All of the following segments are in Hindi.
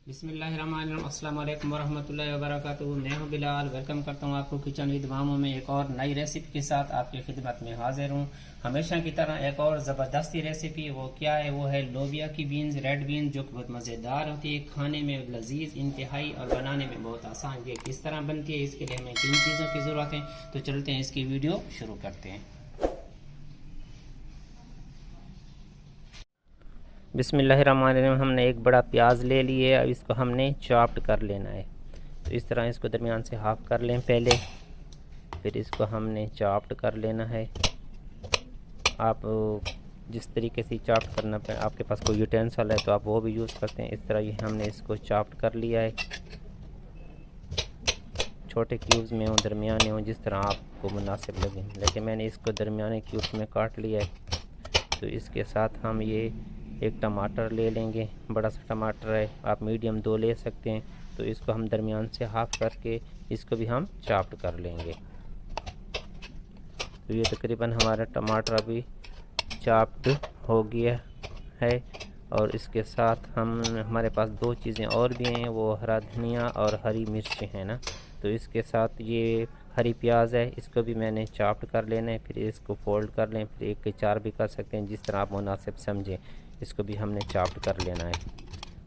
बिस्मिल्लाहिर्रहमानिर्रहीम। अस्सलाम वालेकुम वरहमतुल्लाहि वबरकातुहू। मैं हूं बिलाल। वेलकम करता हूं आपको किचन विद मामू में एक और नई रेसिपी के साथ आपकी खिदमत में हाजिर हूं। हमेशा की तरह एक और ज़बरदस्ती रेसिपी वो क्या है, वो है लोबिया की बीन्स, रेड बीन्स, जो बहुत मज़ेदार होती है, खाने में लजीज इंतहाई और बनाने में बहुत आसान। ये किस तरह बनती है, इसके लिए हमें 3 चीज़ों की ज़रूरत है। तो चलते हैं इसकी वीडियो शुरू करते हैं। बिस्मिल्लाहिर्रहमानिर्रहीम। हमने एक बड़ा प्याज ले लिए, अब इसको हमने चॉप्ड कर लेना है। तो इस तरह इसको दरमियान से हाफ कर लें पहले, फिर इसको हमने चॉप्ड कर लेना है। आप जिस तरीके से चॉप्ड करना आपके पास कोई यूटेंसिल है तो आप वो भी यूज़ करते हैं। इस तरह ये हमने इसको चॉप्ड कर लिया है। छोटे क्यूब्स में हो, दरमियाने हो, जिस तरह आपको मुनासिब लगे, लेकिन मैंने इसको दरमियाने क्यूब्स में काट लिया है। तो इसके साथ हम ये एक टमाटर ले लेंगे। बड़ा सा टमाटर है, आप मीडियम 2 ले सकते हैं। तो इसको हम दरमियान से हाफ करके इसको भी हम चॉप्ड कर लेंगे। तो ये तकरीबन हमारा टमाटर अभी चॉप्ड हो गया है। और इसके साथ हमारे पास 2 चीज़ें और भी हैं, वो हरा धनिया और हरी मिर्च है ना। तो इसके साथ ये हरी प्याज है, इसको भी मैंने चॉप्ड कर लेना है। फिर इसको फोल्ड कर लें, फिर 1 के 4 भी कर सकते हैं, जिस तरह आप मुनासिब समझें। इसको भी हमने चॉप्ड कर लेना है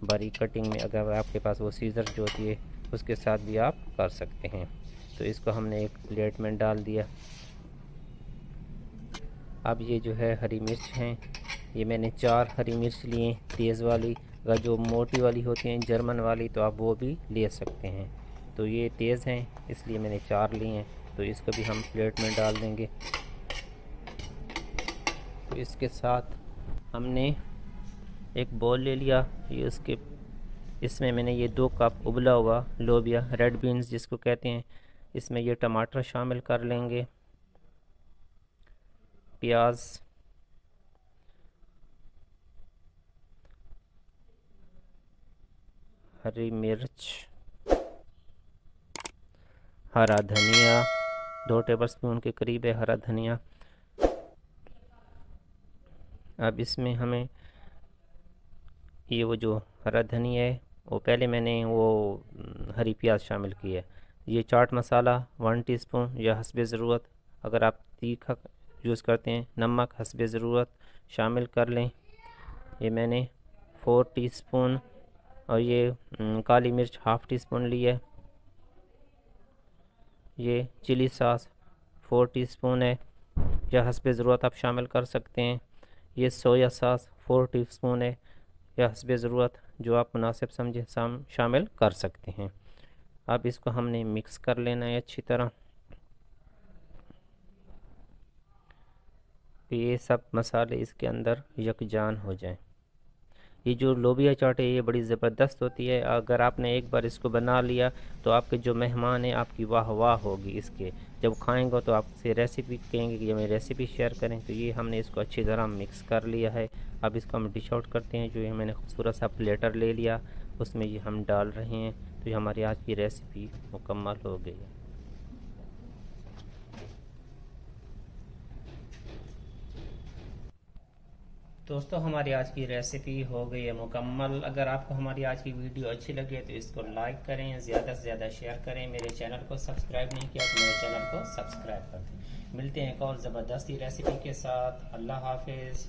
बारीक कटिंग में। अगर आपके पास वो सीज़र जो होती है उसके साथ भी आप कर सकते हैं। तो इसको हमने एक प्लेट में डाल दिया। अब ये जो है हरी मिर्च हैं, ये मैंने 4 हरी मिर्च लिए, तेज़ वाली। अगर जो मोटी वाली होती हैं जर्मन वाली तो आप वो भी ले सकते हैं। तो ये तेज़ हैं इसलिए मैंने 4 लिए हैं। तो इसको भी हम प्लेट में डाल देंगे। तो इसके साथ हमने एक बॉल ले लिया, ये इसमें मैंने ये 2 कप उबला हुआ लोबिया, रेड बीन्स जिसको कहते हैं, इसमें ये टमाटर शामिल कर लेंगे, प्याज, हरी मिर्च, हरा धनिया, 2 टेबलस्पून के करीब है हरा धनिया। अब इसमें हमें ये वो जो हरा धनिया है वो पहले मैंने वो हरी प्याज शामिल की है। ये चाट मसाला 1 टीस्पून या हस्बे ज़रूरत, अगर आप तीखा यूज़ करते हैं, नमक हस्बे ज़रूरत शामिल कर लें। ये मैंने 4 टीस्पून, और ये काली मिर्च 1/2 टीस्पून ली है। ये चिली सॉस 4 टीस्पून है, या हस्बे ज़रूरत आप शामिल कर सकते हैं। ये सोया सॉस 4 टीस्पून है, या हस्बे ज़रूरत जो आप मुनासिब समझें शामिल कर सकते हैं। अब इसको हमने मिक्स कर लेना है अच्छी तरह। ये सब मसाले इसके अंदर यकजान हो जाएं। ये जो लोबिया चाट है ये बड़ी ज़बरदस्त होती है। अगर आपने एक बार इसको बना लिया तो आपके जो मेहमान हैं आपकी वाह वाह होगी इसके। जब खाएंगे तो आपसे रेसिपी कहेंगे कि हमें रेसिपी शेयर करें। तो ये हमने इसको अच्छी तरह मिक्स कर लिया है। अब इसको हम डिश आउट करते हैं। जो ये मैंने खूबसूरत सा प्लेटर ले लिया, उसमें ये हम डाल रहे हैं। तो ये हमारी आज की रेसिपी मुकम्मल हो गई है। दोस्तों, हमारी आज की रेसिपी हो गई है मुकम्मल। अगर आपको हमारी आज की वीडियो अच्छी लगी है तो इसको लाइक करें, ज़्यादा से ज़्यादा शेयर करें। मेरे चैनल को सब्सक्राइब नहीं किया तो मेरे चैनल को सब्सक्राइब कर दें। मिलते हैं एक और ज़बरदस्ती रेसिपी के साथ। अल्लाह हाफिज़।